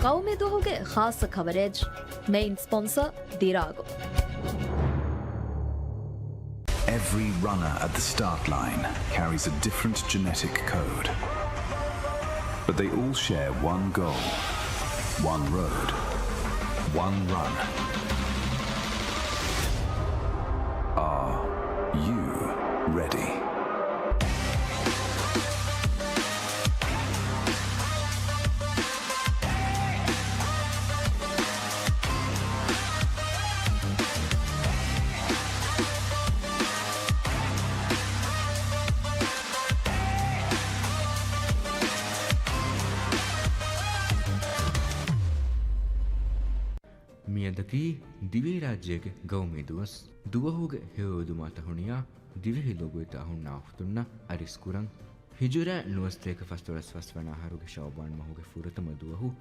qawmi duhuge khasa coverage. Main sponsor Dirago. Every runner at the start line carries a different genetic code. But they all share one goal, one road, one run. Are you ready? මියදකී දිවේ රාජ්‍යයක ගෞමී දුවස් දුවහුගේ හෙවදුමාත හුණියා දිවෙහි ලොගුවිත අහුන්නා ඔහතුන්න අරිස්කුරන් හිජුරෑ නුවස්තේක ෆස්තොරස් වස්වනාහරුගේ ශවබාන් මහුගේ ෆුරතම දුවහු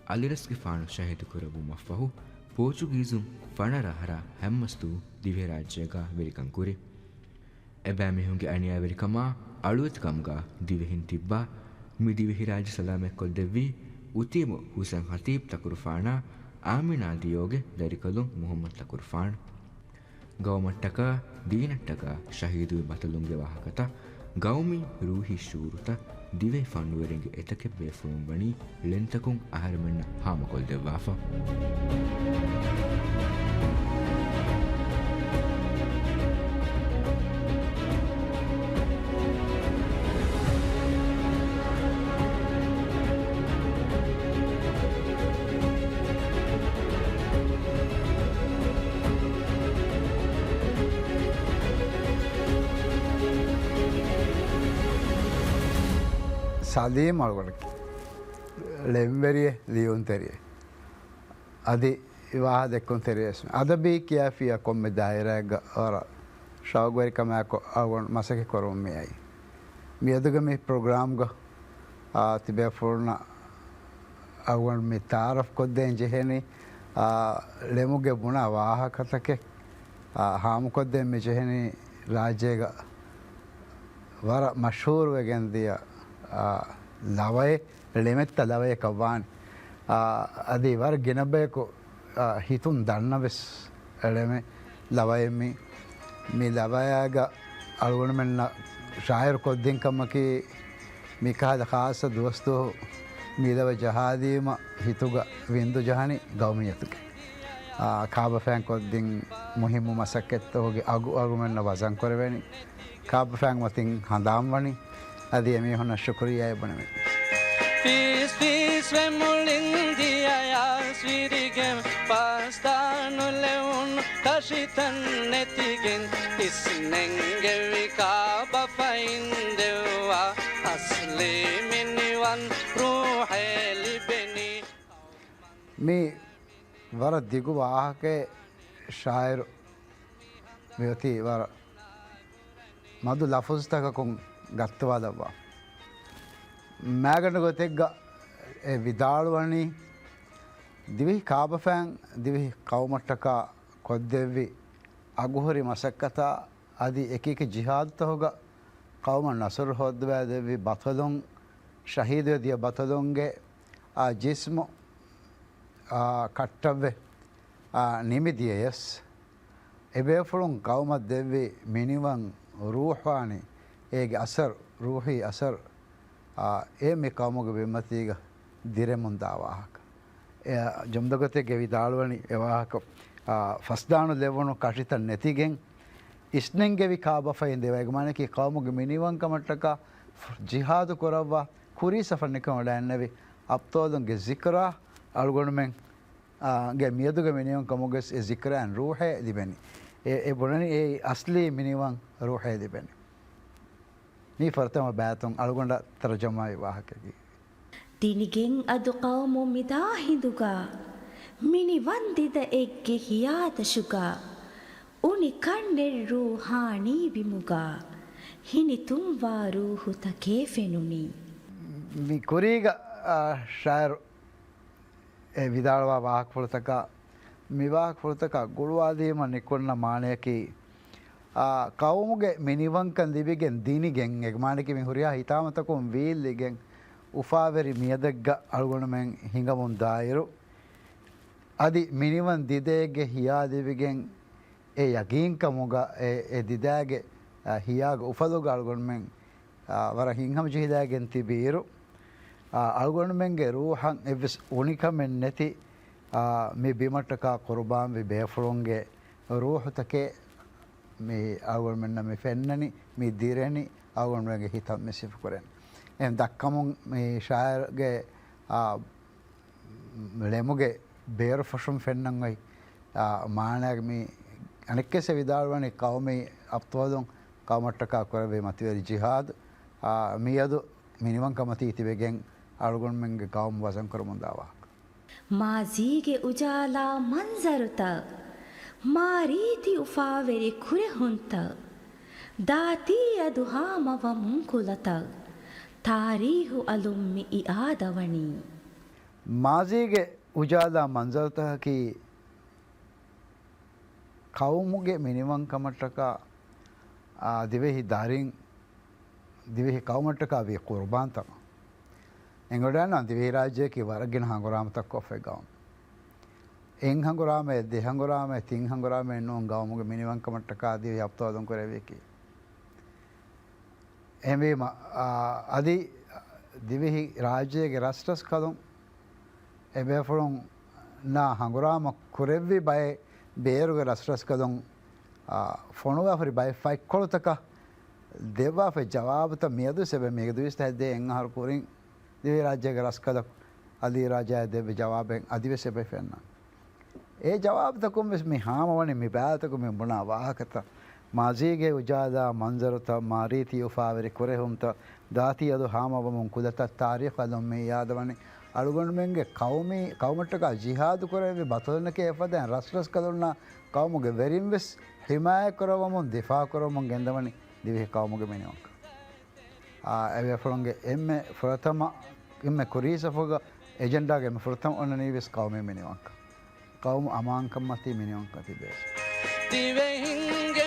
අලිරස්ගේ ෆානු ශහිදු කරවූ මෆහු පෝචුගීසුම් ෆනරහරා හැම්මස්තු දිවේ රාජ්‍යයක වෙරිකංකුරි එබෑ මිහුන්ගේ අනියා වෙරිකමා අලුවත්කම්ගා දිවෙහින් තිබ්බා මි දිවෙහි රාජ්‍ය සලාමෙක් කොල් දෙවී උතිම හුසන් හතීබ් තකුරුෆානා ಆಮಿನಾ ದಿಯೋಗೆ ದರಿಕಲು ಮುಹಮ್ಮದ್ ಲಕುರ್ಫಾನ್ ಗೌಮಟ್ಟಕ ದೀನಟ್ಟಕ ಶಹೀದು ಬತಲುಂಗೆ ವಾಹಕತ ಗೌಮಿ ರೂಹಿ ಶೂರುತ ದಿವೆ ಫನ್ನುವರೆಂಗೆ ಎತಕೆ ಬೇಫುಂ ಬಣಿ ಲೆಂತಕುಂ ಅಹರಮೆನ್ನ ಹಾಮಕೊಲ್ ದೆವ್ವಾಫ සදීම අල්ගොඩක ලෙම්වරිය ලියුන් තෙරිය අධි විවාහ දෙක්කුන් තෙරියස් අදබී කියාෆිය කොම්මෙ දායරෑග අර ශවගවරිකමෑක අගොන් මසකි කොරුම් මෙයයි මියදුගමි ප්‍රෝග්‍රාම්ග තිබේ ෆුර්ණ අගොන් මි තාරෆ් කොද්දෙන් ජෙහෙනි ලෙමුගේ බුණ වාහකතකෙ හාමු කොද්දෙන් මි ජෙහෙනි රාජ්‍යයක වර මශූර් වෙගෙන්දිය ලවය ලෙමෙත්ත ලවය කව්වාන් අදී වර ගෙනබයකු හිතුන් දන්නවෙස් එළෙමෙ ලවයමි මේ ලවයාග අලුවන මෙන්න ශායර් කොද්දින්කම්මකි මිකාද කාස දුවස්තු මීදව ජහාදීම හිතුග වින්දු ජහනි ගෞමියතුක කාබෆෑන් කොද්දින් මුහිමු මසක්කෙත්තෝගේ අගුමෙන්න වසන් කොරවැනි කාබෆෑන් මතින් හඳාම් වනි අද මේ හොන ශුක්‍රියය බනවෙ Peace, peace, Vemulindia, Swirigem, Pastano Leon, Tashitan Netigen, Isnengevika, Bafaindeva, Asli Minivan, Ruheli Beni. මේ වර දිගු වාහකේ ශායර් මෙයති වර මදු ලෆුස්තකකුන් ගත්තවා දවා මෑගට ගොතෙක්ග විදාළුවනි දිවිහි කාබෆෑන් දිවිහි කවුමට්ටකා කොද්දෙව්වි අගුහරි මසක්කතා අදි එකක ජිහාදතහොග කවම නසුර හොද්දවෑ දෙවි බතලොන් ශහීදය දිය බතලොන්ගේ ජිස්ම කට්ටව්වෙ නිමිදියයස් එබේෆුළුන් කවුමත් දෙව්වි මිනිවන් රූහවානි ඒගේ අසර් රූහි අසර් ඒ මේ කවමුග වෙමතිීග දිරෙමුන්දාවාහක ජොම්දගතයගේ විදාළුවනි එවාහක ෆස්දානු ලෙවුණු කශිත නැතිගෙන් ඉස්නෙන්ගෙවි කාබෆයින් දෙවයිගමනකි කවමුග මිනිවංකමට්ටක ජිහාදු කොරවවා කුරී සෆරනිකම ඩැන්නවි අපතෝදුන්ගේ සිකරා අල්ගොනුමෙන් ගේ මියදුග මිනිවන් කමුගෙස් සිකරයන් රූහය දිබෙනි ඒ බොනනි ඒ අස්ලී මිනිවන් රූහය දිබෙනි මේ ෆර්තම බෑතුන් අල්ගොඩ තරජමයි වාහකකි තිනිගෙන් අදු කවමු මිදා හිඳුගා මිනි වන්දිද එක්ගෙ හියාදශුගා උනි කන්නෙරූ හානී විමුගා හිනි තුම්වාරූ හුතකේ ෆෙනුනි මි කුරීග ශායර් විදාළවා වාහක් ෆොලතක මිවාහක් ෆොලතක ගුළුවාදීම නිකොන්න මානයකි කවමුගේ මිනිවංකන් දිවිගෙන් දිනිගෙන් එක්මානකි මිහුරියා හිතාමතකුම් වීල්ලිගෙන් ಉಫಾವೆರಿ ಮಿಯದಗ್ಗ ಅಳ್ಗೊಣಮೆಂ ಹಿಂಗಮುನ್ ದಾಯಿರು ಅದಿ ಮಿನಿವನ್ ದಿದೇಗೆ ಹಿಯಾದಿವಿಗೆಂ ಎ ಯಗೀಂಕಮುಗ ಎ ದಿದಾಗೆ ಹಿಯಾಗ ಉಫದುಗ ಅಳ್ಗೊಣಮೆಂ ವರ ಹಿಂಗಮ ಜಿಹಿದಾಗೆನ್ ತಿಬೀರು ಅಳ್ಗೊಣಮೆಂಗೆ ರೂಹಂ ಎವ್ವಿಸ್ ಉಣಿಕಮೆನ್ ನೆತಿ ಮಿ ಬಿಮಟ್ಟಕ ಕುರ್ಬಾನ್ ವಿ ಬೇಫುಳುಂಗೆ ರೂಹತಕೆ ಮಿ ಅಳ್ಗೊಣಮೆನ್ನ ಮಿ ಫೆನ್ನನಿ ಮಿ ದಿರೆನಿ ಅಳ್ಗೊಣಮೆಂಗೆ ಹಿತ ಮಿಸಿಫ್ ಕೊರೆನ್ එම් දක්කමුන් මේ ශායර්ගේ ලෙමුගේ බේර ෆොෂුම් ෆෙන්නන්වයි මානයක් මේ අනෙක්කෙස විදාල්වනේ කවමේ අපතෝදුන් කවමට්ටකා කරවේ මතිවරි ජිහාද් මියදු මිනිවන් කමති ඉතිවෙගෙන් අලුගොන්මෙන්ගේ කවම වසන් කරමුන් දාවා මාසීගේ උජාලා මන්සරුත මාරීති උෆාවෙරි කුරෙහුන්ත දාතී අදුහාමව මුංකුලත ತಾರೀಹು ಅಲುಮ್ಮಿ ಇ ಆದವಣಿ ಮಾಜಿಗೆ ಉಜಾದ ಮಂಜಲ್ತಹಕಿ ಕೌಮುಗೆ ಮಿನಿಮಂ ಕಮಟ್ಟಕ ದಿವೆಹಿ ದಾರಿಂ ದಿವೆಹಿ ಕೌಮಟ್ಟಕ ವಿ ಕುರ್ಬಾನ್ ತಮ ಎಂಗೊಡನ ದಿವೆಹಿ ರಾಜ್ಯಕ್ಕೆ ವರಗಿನ ಹಂಗುರಾಮ ತಕ್ಕೊಫೆ ಗಾಂ ಎಂಗ್ ಹಂಗುರಾಮೆ ದೆ ಹಂಗುರಾಮೆ ತಿಂಗ್ ಹಂಗುರಾಮೆ ನೋ ಗಾಮುಗೆ ಮಿನಿಮಂ ಕಮಟ್ಟಕ ದಿವೆಹಿ ಅಪ್ತೋದಂ ಕೊರೆವೇಕಿ එම අදි දිවිහි රාජ්‍යයේ රස්ටස් කදුම් එබැෆුළුන් නා හංගුරාම කුරෙව්වි බය බේරුගේ රස්ටස් කදුම් ෆොනුවාෆරි බය ෆයික්කොලතක දෙවාෆෙ ජවාබත මියදු සෙබ මේක දුවිස්ත හැද්දේ එන් අහර කුරින් දිවි රාජ්‍යයේ රස්කද අදි රාජ්‍යය දෙව ජවාබෙන් අදිවෙ සෙබ ෆෙන්න ඒ ජවාබත කුම් මේ හාමවනේ මේ බෑතක මේ මොනා වාහකත ಮಾಜಿಗೆ ಉಜಾದ ಮಂಜರುತ ಮಾರೀತಿ ಉಫಾವೆರಿ ಕುರೆಹುಂತ ದಾತಿಯದು ಹಾಮವಮುಂ ಕುದತ ತಾರೀಖ್ ಅದೊಮ್ಮೆ ಯಾದವನಿ ಅಳುಗೊಂಡ್ಮೆಂಗೆ ಕೌಮಟ್ಟಕ ಜಿಹಾದ್ ಕೊರೆವಿ ಬತಲನಕೆ ಎಫದೆನ್ ರಸ್ರಸ್ ಕದುನ್ನ ಕೌಮುಗೆ ವೆರಿಂವೆಸ್ ಹಿಮಾಯ ಕೊರವಮುಂ ದಿಫಾ ಕೊರವಮುಂ ಗೆಂದವನಿ ದಿವಿ ಕೌಮುಗೆ ಮೆನಿವಂಕ ಎವೆ ಫುಳಂಗೆ ಎಮ್ಮೆ ಪ್ರಥಮ ಎಮ್ಮೆ ಕುರೀಸಫುಗ ಎಜೆಂಡಾಗೆ ಎಮ್ಮೆ ಪ್ರಥಮ ಒನ್ನ ನೀವಿಸ್ ಕೌಮೆ ಮೆನಿವಂಕ ಕೌಮು ಅಮಾಂಕಮ್ಮತಿ ಮೆನಿವಂಕ ತಿಬೇಸ್ दिवे हिंगे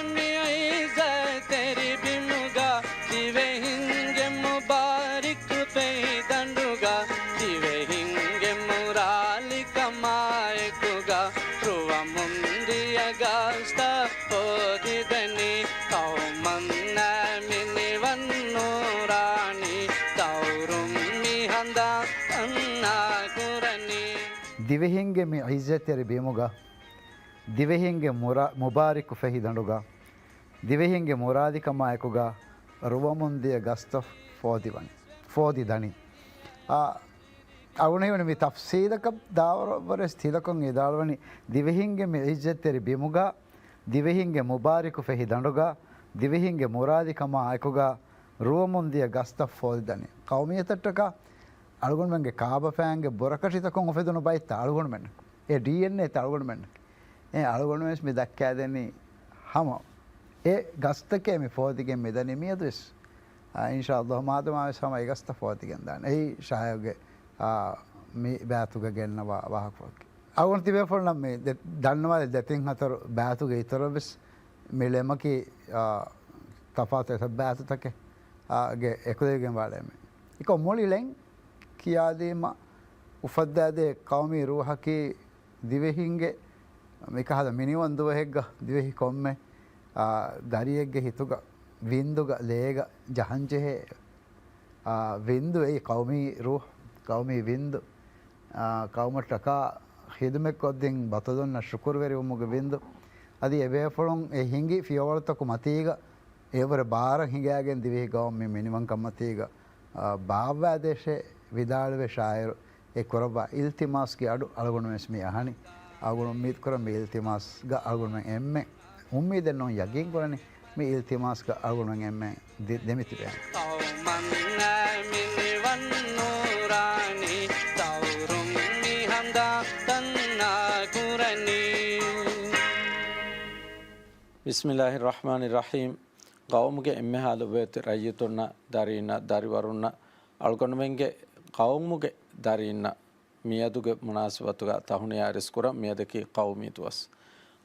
तेरी बिमुगा दिवे हिंगे मुबारक पे दंडुगा दिवे हिंगे मुराली कमाएगा रुवा मुंदिया गास्ता पोदी दनी ताऊ मन्ना मिनी वन्नूरानी ताऊरुम मिहंदा अन्ना कुरनी दिवे हिंगे में इज्जत तेरी बिमुगा ದಿವೆಹಿಂಗೆ ಮುಬಾರಿಕು ಫೆಹಿ ದಂಡುಗ ದಿವೆಹಿಂಗೆ ಮುರಾದಿಕಮಾಯಕುಗ ರುವಮುಂದಿಯ ಗಸ್ತ ಫೋದಿ ದಣಿ ಅವನೇವನಿ ಮಿ ತಫ್ಸೀಲಕ ದಾವರವರೆ ಸ್ಥಿಲಕೊಂ ಇದಾಳವನಿ ದಿವೆಹಿಂಗೆ ಮಿ ಇಜ್ಜತ್ತೆರಿ ಬಿಮುಗ ದಿವೆಹಿಂಗೆ ಮುಬಾರಿಕು ಫೆಹಿ ದಂಡುಗ ದಿವೆಹಿಂಗೆ ಮುರಾದಿಕಮಾಯಕುಗ ರುವಮುಂದಿಯ ಗಸ್ತ ಫೋದಿ ದಣಿ ಕೌಮಿಯತಟ್ಟಕ ಅಳುಗೊಂಡ್ಮೆಂಗೆ ಕಾಬ ಫ್ಯಾಂಗೆ ಬೊರಕಟಿತಕೊಂ ಒಫೆದುನು ಬೈತ ಅಳುಗೊಂಡ್ಮೆನ್ ಎ DNA ತಳುಗೊಂಡ್ಮೆನ್ අලුගොනුවෙස් මේ දක්කෑ දෙන්නේ හම ඒ ගස්තකේ මේ ෆෝතිගෙන් මෙදනි මියදුස් ඉන්ෂාඅල්ලාහ් මාදමාවේ සමයි ගස්ත ෆෝතිගෙන් දාන ඒ ශායගේ මේ බෑතුක ගෙන්නවා වහකෝක අවුන් තිබේ ෆොල්නම් මේ දන්නවා දෙතින් හතර බෑතුක ඊතරවස් මෙලෙමකි තෆාත බෑතු තකේ ගේ එකුදෙගෙන් වාලෙමේ එක මොලිලෙන් කියාදීම උෆද්දාදේ කෞමි රූහකි දිවෙහින්ගේ මේක හද මිනිවන්දුව හෙග්ග දිවෙහි කොම්මේ දරියෙක්ගේ හිතුග වින්දුග ලේග ජහන්ජෙහෙ වින්දු ඒ කෞමී රූහ කෞමී වින්දු කෞමට්ටකා හිදුමෙක් කොද්දෙන් බතදොන්න ශුකුර්වෙරි උමුග වින්දු අදි එබේෆොලොන් ඒ හිංගි ෆියවලතකු මතීග ඒවර බාර හිඟෑගෙන් දිවෙහි ගෞමී මිනිවන් කම්මතීග භාව්‍යාදේශේ විදාළවේ ශායරු ඒ කොරබා ඉල්තිමාස්ගේ අඩු අලගොණු මෙස්මී අහනි අගුණ උම්මීද කරම මේ ඉල්තිමාස් ග අගුණ මෙන් එම්මෙ උම්මීද නෝ යකින් කරන්නේ මේ ඉල්තිමාස් ග අගුණ මෙන් එම්මෙ දෙමිති බෑ තවමන්නා මිනි වන්නූරානි තවුරුම් මිහන්දා තන්නා කුරනි ಬಿಸ್ಮಿಲ್ಲಾಹಿರ್ ರಹಮಾನಿರ್ ರಹೀಮ್ ಗೌಮ್ಗೆ ಎಮ್ಮೆ ಹಾಲು ಬೇತ್ ರಯ್ಯತುನ್ನ ದರಿನ ದರಿವರುನ್ನ ಅಳ್ಕೊಂಡ್ಮೆಂಗೆ ಗೌಮ್ಗೆ ದರಿನ මියදුගේ මුනාස්වතුක තහුණේ ආරිස්කුර මියදකි කෞමීතුවස්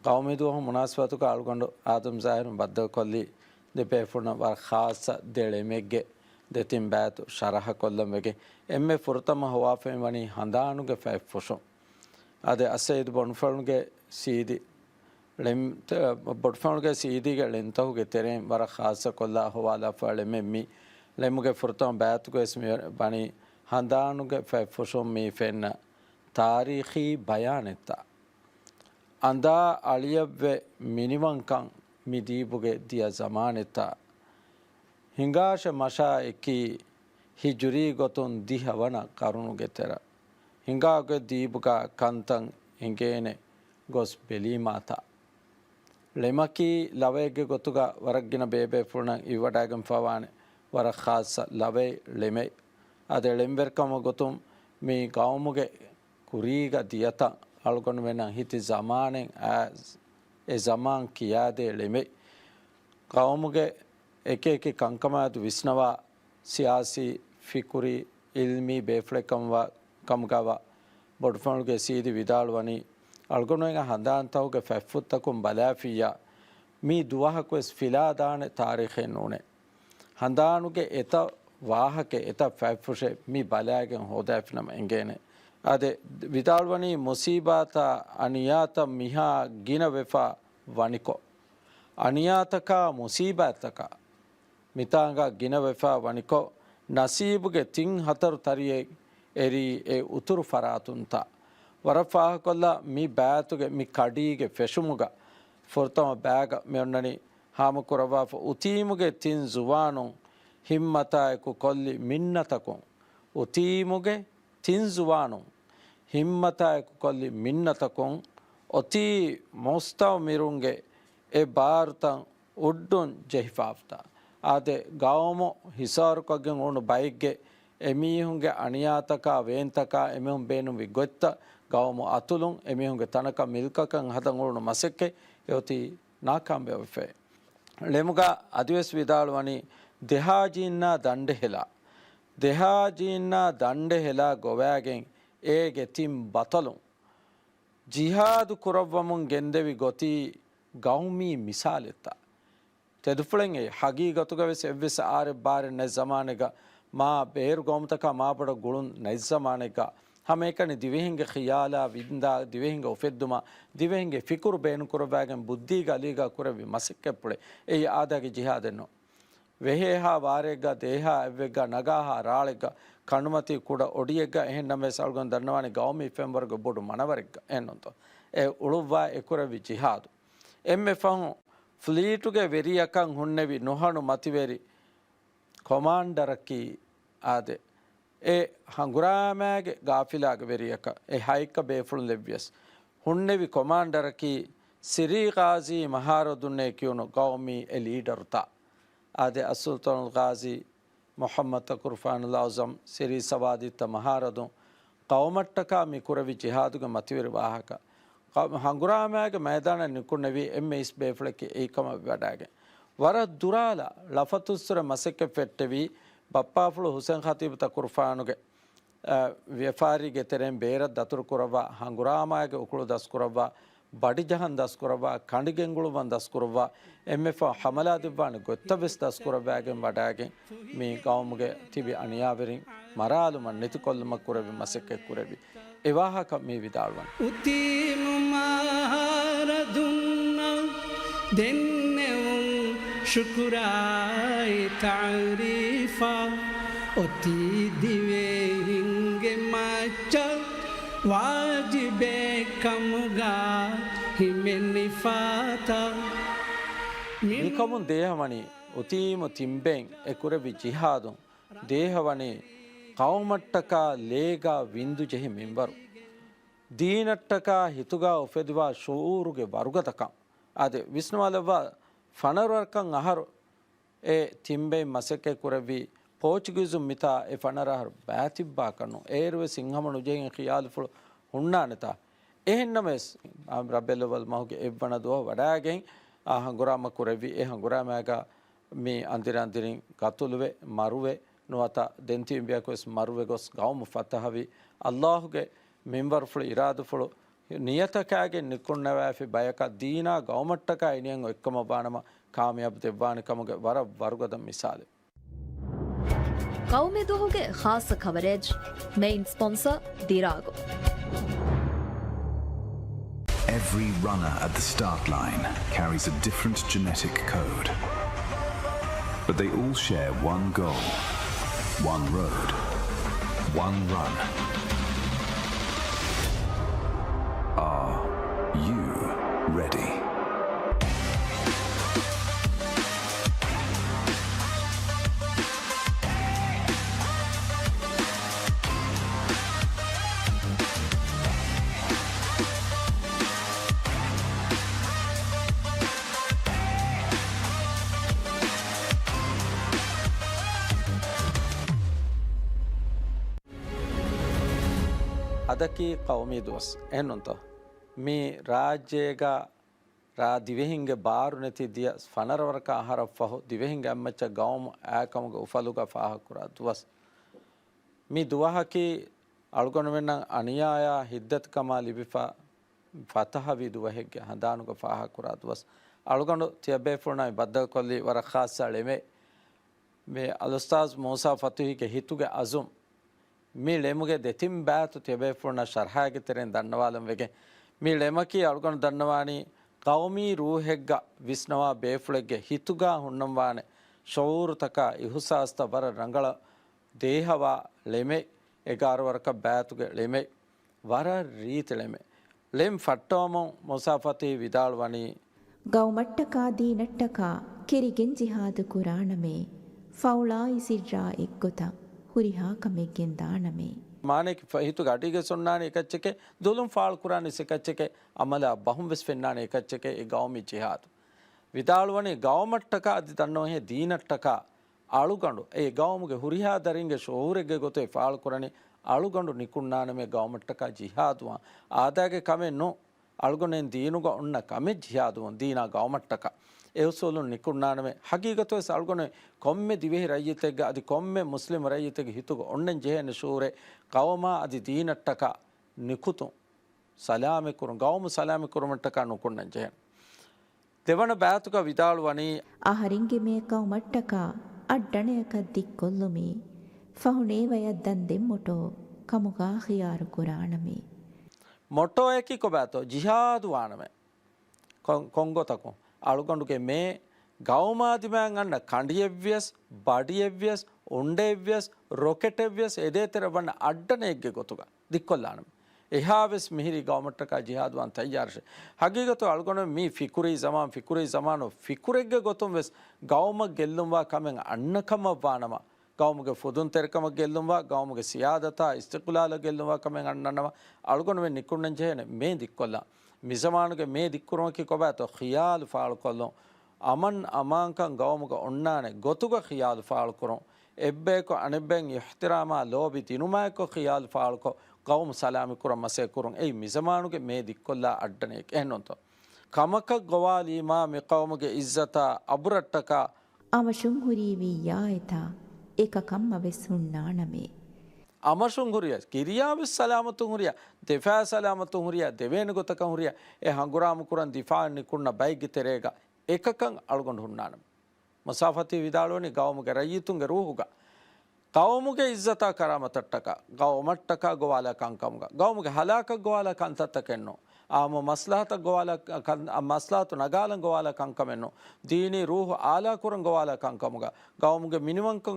කෞමීතුව මුනාස්වතුක අල්ගොඬ ආදම් සායරු බද්ද කොල්ලි දෙපේ ෆුන වර ખાસ දෙලෙමෙග්ගේ දෙතින් බෑතු ශරහ කොල්ලම් වගේ එම්මෙ ෆුරතම හවාෆෙන් වනි හඳානුගේ ෆැ ෆොෂොම් අද අසයිද් බොන්ෆල්ගේ සීදි ලෙම් බොඩ්ෆල්ගේ සීදිගේ ලෙන්තහුගේ තෙරෙන් වර ખાસ කොල්ලා හවාලා ෆලෙමෙමි ලෙමුගේ ෆුරතම බෑතුගේ ස්මි වනි හඳානුගේ ෆැ ෆොෂොම් මේ ෆෙන්න තාරීඛී බයානෙත්තා අඳා අලියව්වේ මිනිවංකන් මිදීබුගේ දිය සමානෙත්තා ಹಿಂಗಾಶ ಮಶಾ ಎಕ್ಕಿ ಹಿಜುರಿ ಗೊತ್ತೊನ್ ದಿಹವನ ಕರುಣುಗೆ ತೆರ ಹಿಂಗಾಗೆ ದೀಬುಗ ಕಂತಂ ಹಿಂಗೇನೆ ಗೊಸ್ ಬೆಲಿ ಮಾತ ಲೆಮಕಿ ಲವೆಗೆ ಗೊತ್ತುಗ ವರಗ್ಗಿನ ಬೇಬೆ ಪುರ್ಣ ಇವಡಾಗಂ ಫವಾನೆ ವರ ಖಾಸ ಲವೆ ಲೆಮೆ ಅದೆ ಲೆಂಬೆರ್ಕಮ ಗೊತ್ತುಂ ಮೀ ಗೌಮುಗೆ ಕುರೀಗ ದಿಯತ ಅಳ್ಕೊಂಡು ವೆನ ಹಿತಿ ಜಮಾನೆನ್ ಎ ಜಮಾನ್ ಕಿಯಾದೆ ಲೆಮೆ ಗೌಮುಗೆ එක එක කංකමාතු විස්නවා සියාසි ෆිකුරි ඉල්මි බේෆ්ලෙකම්වා කම්ගවා බොඩ්ෆොන්ගේ සීදි විදාල්වනි අල්ගොනෝග හඳාන්තවගේ ෆැෆ්ෆුත්තකුම් බලාෆියා මී දුවහකුස් ෆිලාදාන තාරිඛෙන් නෝනේ හඳානුගේ එත වාහකේ එත ෆැෆ්ෆුෂේ මී බලාගෙන් හොදාෆිනම එංගේනේ අද විදාල්වනි මුසීබාතා අනියාත මිහා ගින වෙෆා වනිකෝ අනියාතකා මුසීබාතකා මිතාංගා ගින වෙෆා වනිකෝ නසීබුගේ තින් හතරු තරියේ එරි ඒ උතුරු ෆරාතුන්තා වරෆාහ කොල්ලා මි බෑතුගේ මි කඩීගේ ෆෙෂුමුගා ෆොර්තම බෑග මෙන්නනි හාම කරවා උතීමුගේ තින් ජුවානුන් හිම්මතායකු කොල්ලි මින්නතකුන් උතීමුගේ තින් ජුවානුන් හිම්මතායකු කොල්ලි මින්නතකුන් ඔතී මොස්තව මිරුන්ගේ ඒ බාර්තන් උඩ්ඩුන් ජෙහිෆාෆ්තා ආදේ ගාවමෝ හිසාරුකගෙන් උණු බයික්ගේ එමීහුන්ගේ අනියාතකා වේන්තකා එමිහුන් බේනුම් විගොත්ත ගාවමෝ අතුලුන් එමිහුන්ගේ තනක මිල්කකන් හදන් උණු මසෙක්කේ යොති නාකම්බේ වෙෆේ ලෙමුගා අදිවස් විදාලවනි දෙහාජීන්නා දණ්ඩ හෙලා ගොවෑගෙන් ඒගේ තිම් බතලුන් ජිහාදු කුරව්වමුන් ගෙන්දෙවි ගොති ගෞමී මිසාලෙත්තා ತೆದುಫುಳೆಂಗೆ ಹಗೀಗತುಗವೆಸ್ ಎವ್ವೆಸ್ ಆರೆ ಬಾರೆ ನೆ ಜಮಾನೆಗ ಮಾ ಬೇರು ಗೌಮತಕ ಮಾಪಡ ಗುಳುನ್ ನೈ ಜಮಾನೆಗ ಹಮೇಕನಿ ದಿವೆಹಿಂಗೆ ಖಿಯಾಲ ವಿಂದ ದಿವೆಹಿಂಗೆ ಒಫೆದ್ದುಮ ದಿವೆಹಿಂಗೆ ಫಿಕುರು ಬೇನು ಕುರಬಾಗೆನ್ ಬುದ್ಧಿಗ ಅಲಿಗ ಕುರವಿ ಮಸಕ್ಕೆ ಪುಳೆ ಏ ಆದಾಗೆ ಜಿಹಾದೆನ್ನು ವೆಹೇಹ ವಾರೆಗ ದೇಹ ಎವ್ವೆಗ ನಗಾಹ ರಾಳೆಗ ಕಣ್ಮತಿ ಕೂಡ ಒಡಿಯೆಗ ಎಹೆನ್ ನಮೆ ಸಲ್ಗೊಂದು ದನ್ನವಾಣಿ ಗೌಮಿ ಫೆಂಬರ್ಗ ಬೊಡು ಮನವರೆಗ ಎನ್ನೊಂದು ಎ ಉಳುವ ಎಕುರವಿ ಜಿಹಾದು ಎಮ್ಮೆ ಫಹು ಫ್ಲೀಟುಗೆ ವೆರಿಯಕಂ ಹುಣ್ಣೆವಿ ನುಹಣು ಮತಿವೆರಿ ಕೊಮಾಂಡರಕ್ಕಿ ಆದೆ ಎ ಹಂಗುರಾಮ್ಯಾಗೆ ಗಾಫಿಲಾಗ ವೆರಿಯಕ ಎ ಹೈಕ ಬೇಫುಳು ಲೆವ್ಯಸ್ ಹುಣ್ಣೆವಿ ಕೊಮಾಂಡರಕ್ಕಿ ಸಿರಿ ಗಾಜಿ ಮಹಾರದುನ್ನೆ ಕ್ಯೂನು ಗೌಮಿ ಎ ಲೀಡರುತ ಆದೆ ಅಸುಲ್ತಾನುಲ್ ಗಾಜಿ ಮೊಹಮ್ಮದ್ ತಕುರ್ಫಾನುಲ್ ಆಜಮ್ ಸಿರಿ ಸವಾದಿತ್ತ ಮಹಾರದು ಕೌಮಟ್ಟಕ ಮಿ ಕುರವಿ ಜಿಹಾದುಗೆ ಮತಿವೆರಿ ವಾಹಕ ಹಂಗುರಾಮ್ಯಾಗ ಮೈದಾನ ನಿಕ್ಕುಣ್ಣವಿ ಎಸ್ ಬೇಫಳಕ್ಕೆ ಏಕಮ ಬಡಾಗೆ ವರ ದುರಾಲ ಲಫತುಸ್ರ ಮಸಕ್ಕೆ ಫೆಟ್ಟವಿ ಬಪ್ಪಾಫುಳು ಹುಸೇನ್ ಖತೀಬ್ ತಕುರ್ಫಾನುಗೆ ವ್ಯಫಾರಿಗೆ ತೆರೆಂ ಬೇರ ದತುರು ಕುರವ ಹಂಗುರಾಮಾಗೆ ಉಕುಳು ದಸ್ಕುರವ ಬಡಿ ಜಹನ್ ದಸ್ಕುರವ ಕಂಡಿಗೆಂಗುಳು ಬಂದು ದಸ್ಕುರವ ಎಫ್ ಹಮಲಾದಿವ್ವಾಣಿ ಗೊತ್ತವೆಸ್ ದಸ್ಕುರವ್ಯಾಗೆ ಬಡಾಗೆ ಮೀ ಗೌಮ್ಗೆ ತಿವಿ ಅಣಿಯಾವೆರಿ ಮರಾಲು ಮಣ್ಣಿತು ಕೊಲ್ಲಮ ಕುರವಿ ಮಸಕ್ಕೆ ಕುರವಿ එවාහක මේ විදාළුවන් උතිමුමාරදුන්න දෙන්නෙවුන් ශුකුරායි තාරීෆා ඔති දිවෙහින්ගේ මච්චල් වාජිබේකමුගා හිමෙන්නිෆාතා නිකමුන් දේහවනි උතිමු තිම්බෙන් එකුරවි ජිහාදුන් දේහවනි ಕೌಮಟ್ಟಕ ಲೇಗ ವಿಂದು ಜಹಿ ಮಿಂಬರು ದೀನಟ್ಟಕ ಹಿತುಗ ಉಫೆದುವ ಶೂರುಗೆ ವರುಗತಕ ಅದೆ ವಿಷ್ಣುವಲವ ಫಣರಕಂ ಅಹರು ಎ ತಿಂಬೆ ಮಸಕೆ ಕುರವಿ ಪೋರ್ಚುಗೀಸು ಮಿತ ಎ ಫಣರಹರು ಬ್ಯಾತಿಬ್ಬಾ ಕಣ್ಣು ಏರುವೆ ಸಿಂಹಮಣು ಜೆಂಗೆ ಖಿಯಾಲುಫುಳು ಹುಣ್ಣಾನತ ಎಹೆನ್ನಮೆಸ್ ರಬ್ಬೆಲ್ಲವಲ್ ಮಹುಗೆ ಎವ್ವಣದುವ ವಡಾಗೆಂ ಆ ಹಂಗುರಾಮ ಕುರವಿ ಎ ಹಂಗುರಾಮ್ಯಾಗ ಮೀ ಅಂದಿರಂದಿರಿಂ ಕತುಲುವೆ ಮರುವೆ ನುವತ ದೆಂತಿಂಬಿಯಾಕೊಸ್ ಮರುವೆ ಗೊಸ್ ಗೌಮು ಫತಹವಿ ಅಲ್ಲಾಹುಗೆ ಮಿಂಬರ್ಫುಳು ಇರಾದುಫುಳು ನಿಯತಕಾಗೆ ನಿಕ್ಕುಣ್ಣವ್ಯಾಫಿ ಬಯಕ ದೀನಾ ಗೌಮಟ್ಟಕ ಇನಿಯಂಗು ಎಕ್ಕಮ ಬಾಣಮ ಕಾಮಯಾಬ್ ದೆವ್ವಾಣಿಕಮಗೆ ವರ ವರುಗದ ಮಿಸಾಲೆ ಕೌಮಿ ದುಹುಗೆ ಖಾಸ ಕವರೇಜ್ ಮೇನ್ ಸ್ಪಾನ್ಸರ್ ದಿರಾಗೋ Every runner at the start line carries a different genetic code. But they all share one goal, one road, one run. Are you ready? ಅದಕ್ಕೆ ಕೌಮಿ ದೋಸ್ ಏನಂತ ಮೀ ರಾಜ್ಯಗ ರಾ ದಿವೆಹಿಂಗೆ ಬಾರು ನೆತಿ ದಿಯ ಫನರವರಕ ಆಹಾರ ಫಹು ದಿವೆಹಿಂಗೆ ಅಮ್ಮಚ್ಚ ಗೌಮ್ ಆಕಮಗ ಉಫಲುಗ ಫಾಹ ಕುರ ದುವಸ್ ಮೀ ದುವಹಕಿ ಅಳ್ಗೊಣವೆನ್ನ ಅನಿಯಾಯ ಹಿದ್ದತ್ ಕಮಾ ಲಿಬಿಫಾ ಫತಹ ವಿ ದುವಹೆಗ್ಗೆ ಹದಾನುಗ ಫಾಹ ಕುರ ದುವಸ್ ಅಳ್ಗೊಂಡು ತಿಯಬೆ ಫುರ್ಣ ಬದ್ದ ಕೊಲ್ಲಿ ವರ ಖಾಸ ಎಮೆ ಮೇ ಅಲುಸ್ತಾಜ್ ಮೂಸಾ ಫತುಹಿಗೆ ಹಿತುಗೆ ಅಜುಮ್ ಮೀ ಲೆಮುಗೆ ದೆತಿಂ ಬ್ಯಾತು ತೆಬೇಫುಣ ಶರ್ಹಾಗೆ ತೆರೆನ್ ದಣ್ಣವಾಲಂ ವೆಗೆ ಮೀ ಲೆಮಕಿ ಅಳ್ಗೊಂಡು ದಣ್ಣವಾಣಿ ಕೌಮಿ ರೂಹೆಗ್ಗ ವಿಸ್ನವಾ ಬೇಫುಳೆಗ್ಗೆ ಹಿತುಗಾ ಹುಣ್ಣಂವಾಣೆ ಶೌರು ತಕ ಇಹುಸಾಸ್ತ ಬರ ರಂಗಳ ದೇಹವ ಲೆಮೆ ಎಗಾರವರಕ ಬ್ಯಾತುಗೆ ಲೆಮೆ ವರ ರೀತಿ ಲೆಮೆ ಲೆಮ್ ಫಟ್ಟೋಮಂ ಮುಸಾಫತಿ ವಿದಾಳ್ವಣಿ ಗೌಮಟ್ಟಕ ದೀನಟ್ಟಕ ಕೆರಿಗೆಂಜಿಹಾದು ಕುರಾಣಮೆ ಫೌಳಾ ಇಸಿಡ್ರಾ ಎಗ್ಗೊತ ಹುರಿಹಾ ಕಮೆಗ್ಗೆನ್ ದಾಣಮೆ ಮಾನೆಕ್ ಹಿತುಗೆ ಅಡಿಗೆ ಸೊನ್ನಾನೆ ಕಚ್ಚಕೆ ದುಲುಂ ಫಾಳ್ ಕುರಾನಿ ಸಿಕಚ್ಚಕೆ ಅಮಲ ಬಹುಂ ವಿಸ್ ಫೆನ್ನಾನೆ ಕಚ್ಚಕೆ ಈ ಗೌಮಿ ಜಿಹಾದ್ ವಿದಾಳುವಣಿ ಗೌಮಟ್ಟಕ ಅದಿ ತನ್ನೋಹೆ ದೀನಟ್ಟಕ ಅಳುಗಂಡು ಈ ಗೌಮ್ಗೆ ಹುರಿಹಾ ದರಿಂಗೆ ಶೋರೆಗೆ ಗೊತ್ತೆ ಫಾಳ್ ಕುರಾನಿ ಅಳುಗಂಡು ನಿಕುಣ್ಣಾನಮೆ ಗೌಮಟ್ಟಕ ಜಿಹಾದುವ ಆದಾಗೆ ಕಮೆನ್ನು ಅಳುಗೊಂಡೇನು ದೀನುಗ ಉಣ್ಣ ಕಮೆ ಜಿಹಾದುವ ದೀನ ಗೌಮಟ್ಟಕ ಎವಸೋಲು ನಿಕುಣ್ಣಾನಮೆ ಹಗೀಗತೋ ಅಳ್ಗೊನೆ ಕೊಮ್ಮೆ ದಿವೆಹಿ ರೈಯತೆಗೆ ಅದು ಕೊಮ್ಮೆ ಮುಸ್ಲಿಂ ರೈಯತೆಗೆ ಹಿತುಗ ಒಣ್ಣೆನ್ ಜೆಹೆನ ಶೂರೆ ಕವಮ ಅದು ದೀನಟ್ಟಕ ನಿಕುತು ಸಲಾಮೆ ಕುರು ಗೌಮು ಸಲಾಮೆ ಕುರುಮಟ್ಟಕ ನುಕುಣ್ಣೆನ್ ಜೆಹೆನ್ දෙවන බෑතුක විදාළුවනී ಆಹರಿಂಗೆ ಮೇಕೌ ಮಟ್ಟಕ ಅಡ್ಡಣೆಯಕ ದಿಕ್ಕೊಲ್ಲುಮಿ ಫಹುಣೇವಯದ್ದನ್ ದೆಮ್ಮೊಟೋ ಕಮುಗಾ ಖಿಯಾರು ಕುರಾಣಮಿ ಮೊಟ್ಟೋ ಏಕಿ ಕೊಬ್ಯಾತೋ ಜಿಹಾದು ವಾಣಮೆ ಕೊಂಗೊತಕು ಅಳುಗೊಂಡುಗೆ ಮೇ ಗೌಮಾದಿಮ್ಯಾಂಗ್ ಅಣ್ಣ ಕಂಡಿಯವ್ಯಸ್ ಬಡಿಯವ್ಯಸ್ ಉಂಡೆವ್ಯಸ್ ರೊಕೆಟೆವ್ಯಸ್ ಎದೇ ತೆರ ಬಣ್ಣ ಅಡ್ಡನೆಗ್ಗೆ ಗೊತ್ತುಗ ದಿಕ್ಕೊಲ್ಲಾಣಮೆ ಎಹಾವೆಸ್ ಮಿಹಿರಿ ಗೌಮಟ್ಟಕ ಜಿಹಾದು ಅಂತ ತಯ್ಯಾರ್ಷೆ ಹಗೀಗತ್ತು ಅಳ್ಗೊಂಡು ಮೀ ಫಿಕುರಿ ಜಮಾನು ಫಿಕುರೆಗ್ಗೆ ಗೊತ್ತು ವೆಸ್ ಗೌಮ ಗೆಲ್ಲುಂವ ಕಮೆಂಗ್ ಅಣ್ಣಕಮ ಬಾಣಮ ಗೌಮಗೆ ಫುದುನ್ ತೆರಕಮ ಗೆಲ್ಲುಂವ ಗೌಮಗೆ ಸಿಯಾದತ ಇಸ್ತಿಕುಲಾಲ ಗೆಲ್ಲುವ ಕಮೆಂಗ್ ಅಣ್ಣನವ ಅಳ್ಗೊಂಡು ನಿಕ್ಕುಣ್ಣಂಜೇನೆ ಮೇ ದಿಕ್ಕೊಲ್ಲ ಮಿಜಮಾನುಗೆ ಮೇ ದಿಕ್ಕುರೋಕಿ ಕೊಬ್ಯಾತೋ ಖಿಯಾಲು ಫಾಳ್ಕೊಲ್ಲೋ ಅಮನ್ ಅಮಾಂಕಂ ಗೌಮುಗ ಒಣ್ಣಾನೆ ಗೊತ್ತುಗ ಖಿಯಾಲು ಫಾಳ್ಕೊರೋ ಎಬ್ಬೇಕೊ ಅಣೆಬ್ಬೆಂಗ್ ಇಹ್ತಿರಾಮ ಲೋಬಿ ತಿನುಮಾಯಕೊ ಖಿಯಾಲು ಫಾಳ್ಕೊ ಗೌಮ್ ಸಲಾಮಿ ಕುರ ಮಸೆ ಕುರುಂ ಏಯ್ ಮಿಜಮಾನುಗೆ ಮೇ ದಿಕ್ಕೊಲ್ಲ ಅಡ್ಡನೆ ಏನಂತ ಕಮಕ ಗೊವಾಲೀಮಾ ಮಿ ಕೌಮುಗೆ ಇಜ್ಜತ ಅಬುರಟ್ಟಕ ಅವಶುಂ ಹುರೀವಿ ಯಾಯತ ಏಕ ಕಮ್ಮ ವೆಸ್ಸುಣ್ಣಾಣಮೆ ಅಮಶುಂ ಹುರಿಯ ಕಿರಿಯಾವಿಸ್ ಸಲಾಮತು ಹುರಿಯ ದಿಫಾ ಸಲಾಮತು ಹುರಿಯ ದೇವೇನು ಗೊತ್ತಕ ಹುರಿಯ ಎ ಹಂಗುರಾಮ ಕುರನ್ ದಿಫಾ ನಿಕುಣ್ಣ ಬೈಗಿ ತೆರೆಗ ಏಕಕಂ ಅಳ್ಗೊಂಡು ಹುಣ್ಣಾಣಂ ಮುಸಾಫತಿ ವಿದಾಳುವನಿ ಗೌಮುಗೆ ರಯ್ಯಿತುಂಗೆ ರೂಹುಗ ಗೌಮುಗೆ ಇಜ್ಜತ ಕರಾಮತಟ್ಟಕ ಗೌಮಟ್ಟಕ ಗೋವಾಲ ಕಂಕಮ್ಗ ಗೌಮುಗೆ ಹಲಾಕ ಗೋವಾಲ ಕಂತತ್ತಕೆನ್ನು ಆಮ ಮಸ್ಲಾಹತ ಗೋವಾಲ ಮಸ್ಲಾಹತು ನಗಾಲಂ ಗೋವಾಲ ಕಂಕಮೆನ್ನು ದೀನಿ ರೂಹು ಆಲಾ ಕುರಂ ಗೋವಾಲ ಕಂಕಮ್ಗ ಗೌಮುಗೆ ಮಿನಿಮಂಕ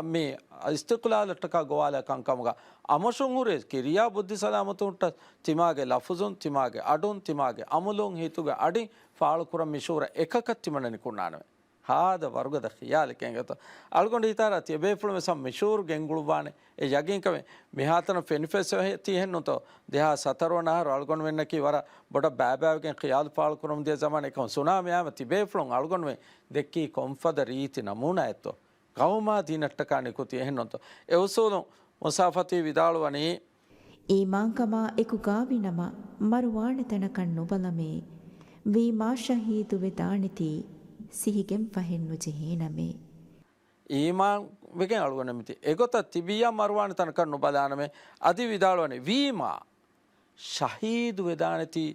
ಮಿ ಇಸ್ತಿಕ್ಲಾಲಟ್ಟಕ ಗೋವಾಲ ಕಂಕಮ್ಗ ಅಮಶುಂಗುರೆ ಕಿರಿಯಾ ಬುದ್ಧಿ ಸಲಾಮತು ಹುಟ್ಟ ತಿಮಾಗೆ ಲಫುಜುನ್ ತಿಮಾಗೆ ಅಡುನ್ ತಿಮಾಗೆ ಅಮುಲುಂ ಹಿತುಗೆ ಅಡಿ ಫಾಳು ಕುರಂ ಮಿಶೂರ ಏಕಕ ತಿಮಣನಿ ಕುಣ್ಣಾಣವೆ ಹಾದ ವರ್ಗದ ಖಿಯಾಲಕ್ಕೆ ಹೆಂಗತ್ತು ಅಳ್ಕೊಂಡು ಈ ಥರ ಬೇಫುಳು ಸಮ ಮಿಶೂರು ಗೆಂಗುಳುಬಾಣೆ ಈ ಯಗಿಂಕವೆ ಮಿಹಾತನ ಫೆನಿಫೆಸ್ ತಿ ಹೆಣ್ಣುತ್ತೋ ದೇಹ ಸತರೋನಾರು ಅಳ್ಕೊಂಡು ವೆನ್ನಕಿ ವರ ಬೊಡ ಬ್ಯಾಬ್ಯಾವಿಗೆ ಖಿಯಾಲ್ ಪಾಳು ಕುರಂ ದೇ ಜಮಾನೆ ಕಂ ಸುನಾಮಿ ಆಮ ತಿ ಬೇಫುಳು ಅಳ್ಕೊಂಡ್ವೆ ದೆಕ್ಕಿ ಕೊಂಫದ ರೀತಿ ನಮೂನ ಎತ್ತು ಕೌಮಾ ದೀನಟ್ಟಕಾಣಿ ಕೂತಿ ಹೆಣ್ಣುತ್ತೋ ಎವಸೂಲು ಮುಸಾಫತಿ ವಿದಾಳುವನಿ ಈ ಮಾಂಕಮ ಎಕುಗಾವಿನಮ ಮರುವಾಣೆತನ ಕಣ್ಣು ಬಲಮೆ ವೀಮಾ ಶಹೀದು ವೆದಾಣಿತಿ ಸಿಹಿಗೆಂ ಫಹೆನ್ನು ಜೆಹೇನಮೆ ಈಮಾನ್ ವೆಗೆ ಅಳುವನಮಿತಿ ಎಗೊತ್ತ ತಿಬಿಯ ಮರುವಾಣ ತನಕ ನುಬಲಾನಮೆ ಅದಿ ವಿದಾಳುವನೆ ವೀಮಾ ಶಹೀದ್ ವೆದಾನತಿ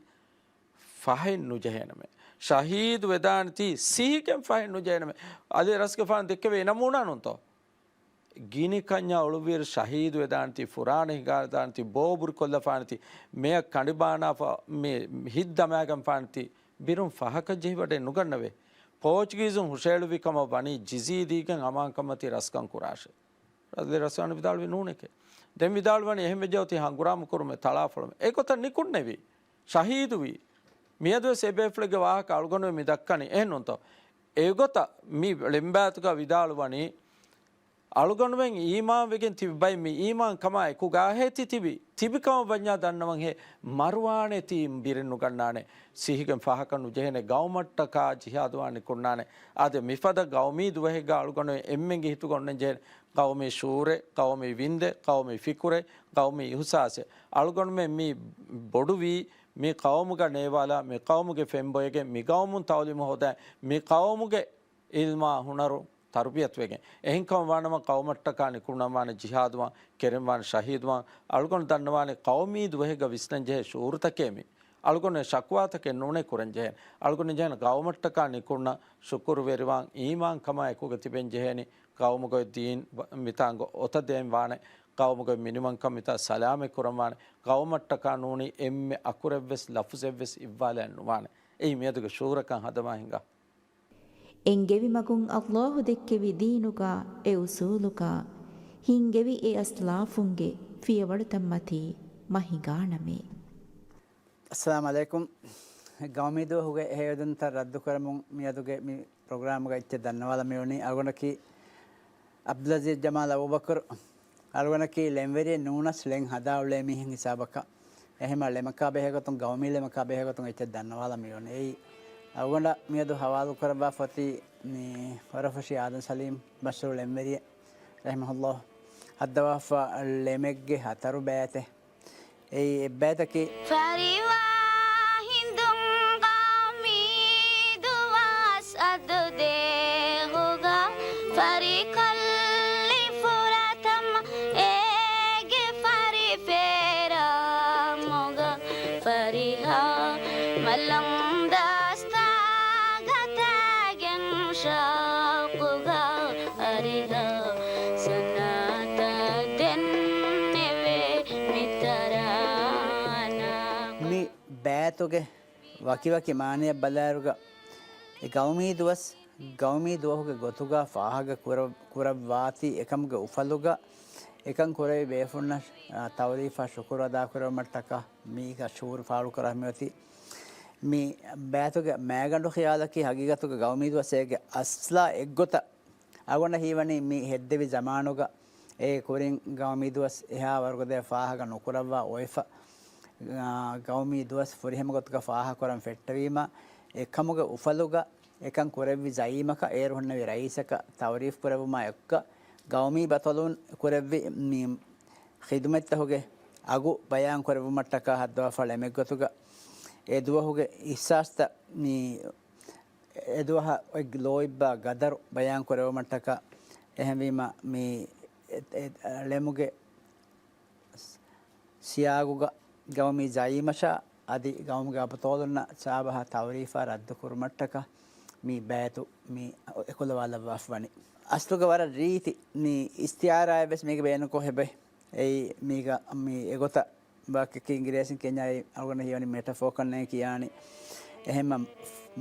ಫಹೆನ್ನು ಜೆಹೇನಮೆ ಶಹೀದ್ ವೆದಾನತಿ ಸಿಹಿಗೆಂ ಫಹೆನ್ನು ಜೆಹೇನಮೆ ಅದಿ ರಸ್ಗೆ phone ದಿಕ್ಕವೆ ನಮೂನಾನುಂತೋ gini kanya uluvir shahidu edanti furana higardanti bobur kollafanti me kandibana me hiddamagam fanti birum fahaka jihwade nugannave Portuguese huselu vikama bani jizidigen amankamati raskan kurashe radle raswan vidal vinuneke den vidal vani ehme jawti hanguram kurume talafalme ekota nikun nevi shahidu vi miyadu sebeflege wahaka algonwe midakkani ehnnonto egota mi lembatuka vidal vani අලුගොනුවෙන් ඊමාන් වෙගෙන් තිබයි මේ ඊමාන් කමයි කුගා හේති තිබිකම බඤ්ඤා දන්නවන් හේ මරුවානේ theme බිරෙන්නු ගන්නානේ සිහිගෙන් ෆහකනු ජෙහෙනේ ගෞමට්ටකා ජිහාදවානේ කුන්නානේ ආද මිෆද ගෞමී දුවහෙගා අලුගොනුවෙන් එම්මෙන්ගේ හිතු ගොන්නෙන් ජෙහෙන ගෞමී ෂූරේ ගෞමී වින්දේ ගෞමී ෆිකුරේ ගෞමී ඉහුසාසේ අලුගොනුවෙන් මේ බොඩු වී මේ කවමුග නේවාලා මේ කවමුගේ ෆෙම්බොයගේ මේ ගෞමුන් තවලිම හොදා මේ කවමුගේ ඉල්මා හුනරු තරුපියත් වෙගෙන් එහෙන් කම වනම කවමට්ටකා නිකුණවාන ජිහාදුවා කෙරෙන්වාන ශහීදුවා අලුගොන් දන්නවානේ කවමී දුවහෙග විස්නන් ජෙහ ෂූරතකේමි අලුගොනේ ශක්වාතකේ නෝනේ කුරන් ජෙහ අලුගොනේ ජෙන කවමට්ටකා නිකුණ ශුකුරු වෙරිවාන් ඊමාන් කම එකුග තිබෙන් ජෙහෙනි කවමුගො දීන් මිතාංග ඔත දෙන් වානේ කවමුගො මිනිමන් කම මිතා සලාමේ කුරමානේ කවමට්ටකා නෝනි එම්මේ අකුරෙව්ස් ලෆුසෙව්ස් ඉව්වාලන් නුවානේ එයි මියදුග ෂූරකන් හදමා හිඟා ಎಂಗೆವಿ ಮಗುಂ ಅಲ್ಲಾಹು ದೆಕ್ಕೆವಿ ದೀನುಗ ಎ ಉಸೂಲುಗ ಹಿಂಗೆವಿ ಎ ಅಸ್ಲಾಫುಂಗೆ ಫಿಯವಳು ತಮ್ಮತಿ ಮಹಿಗಾಣಮೆ ಅಸ್ಸಲಾಮು ಅಲೈಕುಂ ಗೌಮಿದು ಹುಗೆ ಹೇಯದಂತ ರದ್ದು ಕರಮುಂ ಮಿಯದುಗೆ ಮಿ ಪ್ರೋಗ್ರಾಮ್ ಗ ಇಚ್ಚೆ ದನ್ನವಾಲ ಮೇವನಿ ಅಲ್ಗೊನಕಿ ಅಬ್ದುಲ್ಅಜೀಜ್ ಜಮಾಲ್ ಅಬೂಬಕರ್ ಅಲ್ಗೊನಕಿ ಲೆಂವೆರಿ ನೂನಸ್ ಲೆಂ ಹದಾವಳೆ ಮಿ ಹಿಂ ಹಿಸಾಬಕ එහෙම ලෙමකා බෙහෙගතුන් ගෞමී ලෙමකා බෙහෙගතුන් ඉච්ච දන්නවාලා මියෝනේ ඒ අවගොಂಡ මියදු හවාලු කරබා ෆති මේ වරෆෂි ආදන් සලීම් බෂර් ලෙම්වරිය රහිමහුල්ලාහ් හද්දවාෆා ලෙමෙග්ගේ හතරු බෑතේ ඒ බෑතකේ ෆරිවා හින්දුන් ගාමී දුවාස් අද දේහුගා ෆරිකල්ලි ෆුරතම් ඒගේ ෆරි ෆේරා මොග ෆරිහා මලම් බෑතුගේ වකිවකි මානය බලාරුග ගෞමී දුවස් ගෞමී දුවහුගේ ගොතුගා ෆාහග කුරවාති එකම්ග උෆලුග එකන් කොරේ බේෆුන්න තවරීෆා ශුකුර අදා කරමට්ටක මීක ෂූර් ෆාලු කරහමති මේ බෑතුගේ මෑගඬු ඛයාලකි හගීගතුගේ ගෞමී දුවසේගේ අස්ලා එක්ගොත අගොන්න හීවනි මේ හෙද්දෙවි ජමානුග ඒ කුරින් ගෞමී දුවස් එහා වර්ගදේ ෆාහග නොකරවා ඔයිෆා ගෞමී දුවස් ෆොරිහෙමගොත්ක ෆාහ කරම් ෆෙට්ටවීම එකමුග උෆලුග එකන් කොරෙව්වි ජයිමක ඒරුහන්නවි රයිසක තවරීෆ් කරවුම එක්ක ගෞමී බතලුන් කොරෙව්වි මේ ඛිදමත්තහුගේ අගු බයන් කරවුමට්ටක හද්දවා ෆලෙමෙග්ගතුග ඒ දුවහුගේ ඉස්සාස්ත මේ ඒ දුවහ ඔය ග්ලෝයිබ්බා ගදර් බයන් කරවුමට්ටක එහෙමවීම මේ ලෙමුගේ සියාගුග ගෞමී ජයිමෂා අදි ගෞමගේ අපතෝලන සාබහ තවරීෆා රද්ද කුරුමට්ටක මේ බෑතු මේ එකොළවල වෆවනි අස්තුක වර රීති මේ ඉස්තියාරාය බස් මේක බේනකො හැබැයි ඒ මේක මේ එගොත බාකක ඉංග්‍රීසියෙන් කෙන්යයි අරගෙන හිවනි මෙටාෆෝර් කන්නේ කියානි එහෙම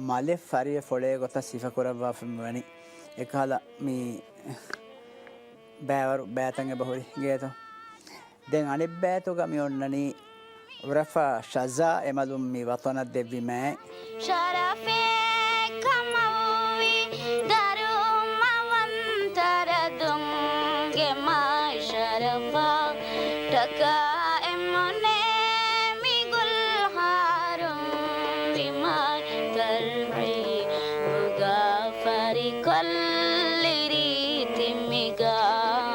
මලේ ෆරිය ෆොලේ ගොත සිෆා කරවා වෆවනි එකහල මේ බෑවරු බෑතංගේ බහුරි ගේතෝ දැන් අනිත් බෑතුග මේ ඔන්නනි ورفع شزا املم مي وطن الدبي ما شرفي كموي دارو ما وانتر دونج ما شرفا تكا امونه مي گل هارم بما قلبي وغفري كل ريت ميغانا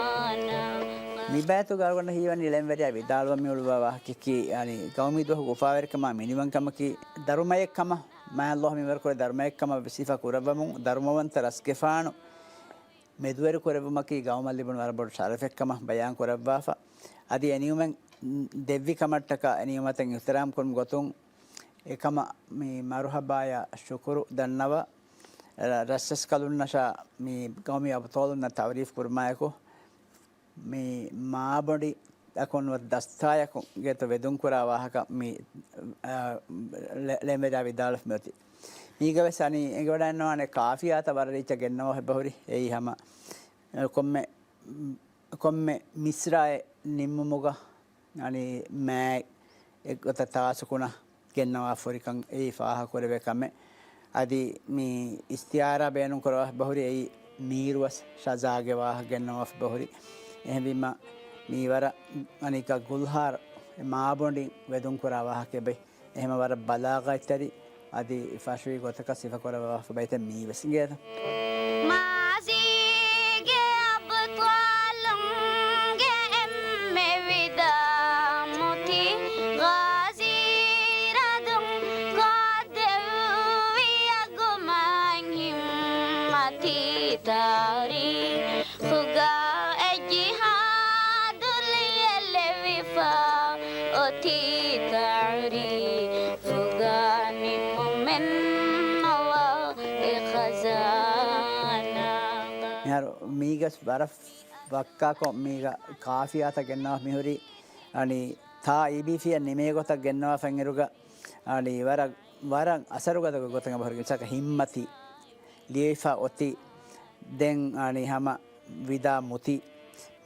නිබෑතු ගාරගන්න හීවනි ලෙම්වැරිය විදාල්ව මියුළුවා කිකි يعني ගෞමී දුහ ගුෆාවරකම මිනිවන්කමකි ධර්මයකම මා අල්ලාහ් මිවර කර ධර්මයකම සිෆා කුරබමු ධර්මවන්ත රස්කෆානු මෙදුවර කුරබමකි ගෞමල් ලිබන වරබඩ ශරෆෙක්කම බයන් කුරබවාෆා අදි එනියුමෙන් දෙවි කමට්ටක එනියුමතෙන් ඉස්තරාම් කුම් ගොතුන් එකම මේ මරුහබාය ශුකුරු දන්නව රස්සස් කලුන්නෂා මේ ගෞමී අපතෝලුන්න තවරීෆ් කුර්මායකෝ මේ මාබොඩි අකොන්වත් දස්ථායකු ගෙත වෙදුම් කරා වාහක මේ ලෙමෙදා විදාල මෙති මීගවස් අනි එගොඩන්නවානේ කාෆියාත වරරිච්ච ගෙන්නවා බහුරි එයි හැම කොම්මෙ මිස්රාය නිම්මමුග අනි මෑ එක්ගොත තාසකුණ ගෙන්නවා ෆොරිකන් ඒ ෆාහ කොරවෙකම අදි මේ ඉස්තියාරා බේනුම් කරවා බහුරි එයි මීරුවස් ශාසාගේ වාහ ගෙන්නවා බහුරි එහෙබිම මීවර අනික ගුල්හාර් මාබොඩි වෙදුම් කරා වාහ කෙබේ එහෙම වර බලාගයිතරි අදි ෆාෂුයි ගොතක සිෆ කරවා බයිත මීවස් ගේත මීගස් බරෆ් වක්කාකො මීග කාෆියාත ගෙන්නවා මිහුරි අනි තා ඉබිෆිය නිමේ ගොතක් ගෙන්නවා ෆැන්ගරුග අනි වරන් අසරුගත ගොතක බහරුගසක හිම්මති ලියෆා ඔති දෙන් අනි හැම විදා මුති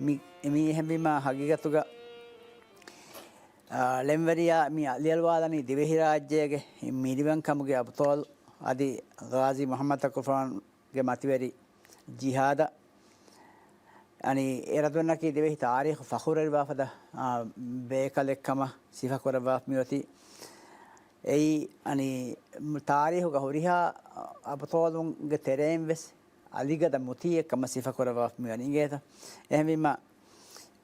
මී හැබිම හගිගතුග ලෙම්වරියා මී අලියල්වාදනි දිවෙහි රාජ්‍යයේ මිරිවන් කමුගේ අබතෝල් අදි ගාසි මොහම්මද් කුෆාන්ගේ මතිවරි ජිහාද අනි එරදුන්නකී දෙවෙහි තාරීඛ ෆඛුරල් වාෆද බේකලෙක්කම සිෆ කරවා මියති එයි අනි තාරීඛ ගහුරිහා අබතෝලුන්ගේ තෙරෙන් වෙස් අලිගද මුතියකම සිෆ කරවා මියනි ගේත එහෙමිම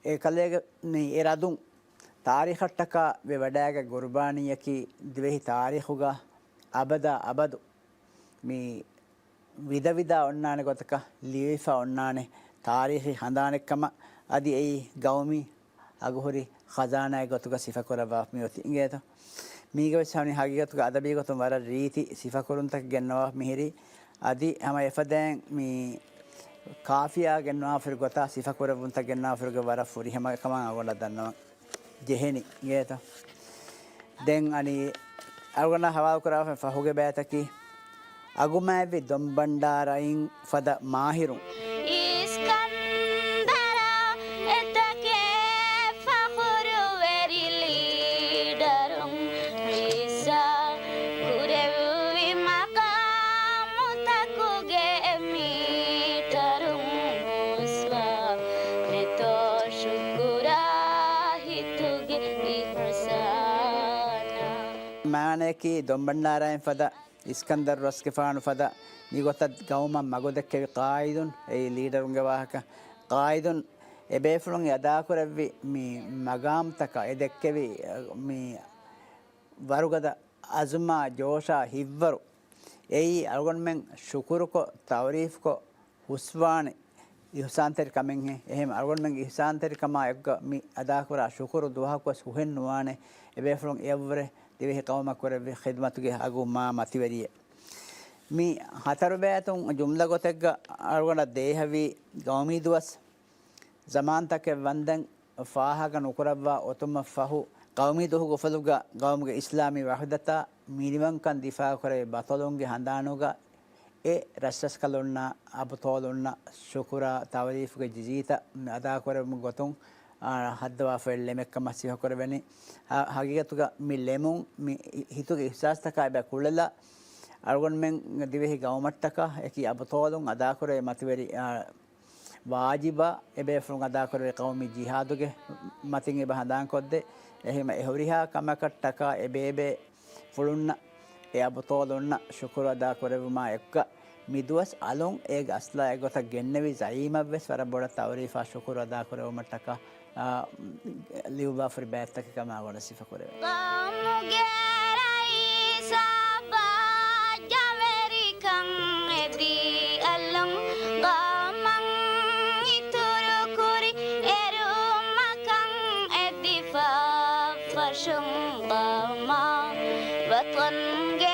ඒ කලේග මේ එරදුන් තාරීඛට්ටක වේ වඩාගේ ගුර්බානියකි දෙවෙහි තාරීඛුගා අබදු මේ විද විදා ඔන්නානේ ගොතක ලියෆා ඔන්නානේ තාරීඛි හඳානෙක්කම අදි එයි ගෞමි අගහොරි ಖಜಾನಾය ගොතක සිෆ කරවා මියති ඉංගේත මීගවසානි හගිගතුක අදබී ගොතම වර රීති සිෆ කරුන්තක් ගෙන්නවා මිහිරි අදි හැම එෆදෙන් මේ කාෆියා ගෙන්නවා ෆිර ගොතා සිෆ කරවුන්ත ගෙන්නවා ෆිර වර ෆුරි හැම කම අවල දන්නවා ජෙහෙනි ඉංගේත දැන් අනි අරගන හවාල් කරා ෆහුගේ බෑතකි අගුමෑවි දොම්බණ්ඩාරයින් ෆද මාහිරුන් ಮಾನಕಿ ದೊಂಬಣ್ಣಾರಾಯನ್ ಫದ ಇಸ್ಕಂದರ್ ರಸ್ಕೆಫಾನು ಫದ ನಿಗೊತ್ತದ್ ಗೌಮ ಮಗೋದಕ್ಕೆವಿ ಕಾಯ್ದುನ್ ಈ ಲೀಡರುಂಗೆ ವಾಹಕ ಕಾಯ್ದುನ್ ಎಬೇಫುಳುಂಗೆ ಅದಾಕುರವ್ವಿ ಮೀ ಮಗಾಮ್ ತಕ ಎದೆಕ್ಕೆವಿ ಮೀ ವರುಗದ ಅಜುಮಾ ಜೋಶ ಹಿವ್ವರು ಏಯಿ ಅಲ್ಗೊನ್ಮೆನ್ ಶುಕುರುಕೊ ತವರೀಫ್ಕೊ ಹುಸ್ವಾಣೆ ಇಹ್ಸಾಂತರಿ ಕಮೆಂಗ್ ಹೆ ಎಹೆಮ್ ಅಲ್ಗೊನ್ಮೆನ್ ಇಹ್ಸಾಂತರಿ ಕಮ ಎಗ್ಗ ಮೀ ಅದಾಕುರ ಶುಕುರು ದುಹಾಕ್ವಸ್ ಹುಹೆನ್ ನುವಾಣೆ ಎಬೇಫುಳುಂಗ್ ಎವ್ವರೆ දෙවෙහි කවමක් කරවි ඛිදමතුගේ අගු මා මතිවරිය මි හතර බෑතුන් ජුම්ලා ගොතෙක්ග අරගන දේහවි ගෞමී දුවස් zamaantake වන්දන් ෆාහක නුකරවා ඔතුම ෆහු ගෞමී දුහු ගොෆලුග ගෞමුගේ ඉස්ලාමී වහදතා මිනිවංකන් දිෆා කරේ බතලොන්ගේ හඳානුග ඒ රස්සස් කලොන්නා අබතෝලොන්න ශුකුරා තවරීෆුගේ ජිජීත අදා කරමු ගොතුන් හද්දවා ෆෙල්ලෙමෙක්ක මසිහ කරවෙනි හගිගතුග මි ලෙමුන් මි හිතුගේ ඉහසාස්තකා බෑ කුලලා අරගොන් මෙන් දිවෙහි ගවමට්ටක එකි අබතෝලුන් අදා කරේ මතිවරි වාජිබා එබේ ෆුන් අදා කරේ කවමි ජිහාදුගේ මතින් එබ හදාන් කොද්දේ එහෙම එහොරිහා කමකට්ටක එබේබේ ෆුලුන්න ඒ අබතෝලුන්න ශුක්‍ර අදා කරවමා එක්ක මිදුවස් අලොන් ඒ ගස්ලා එගොත ගෙන්නවි සයිමවස් වර බොඩ තවරීෆා ශුක්‍ර අදා කරවමට්ටක लिउबा फिर बैठ तक कमा वाला सिफा करे Batwan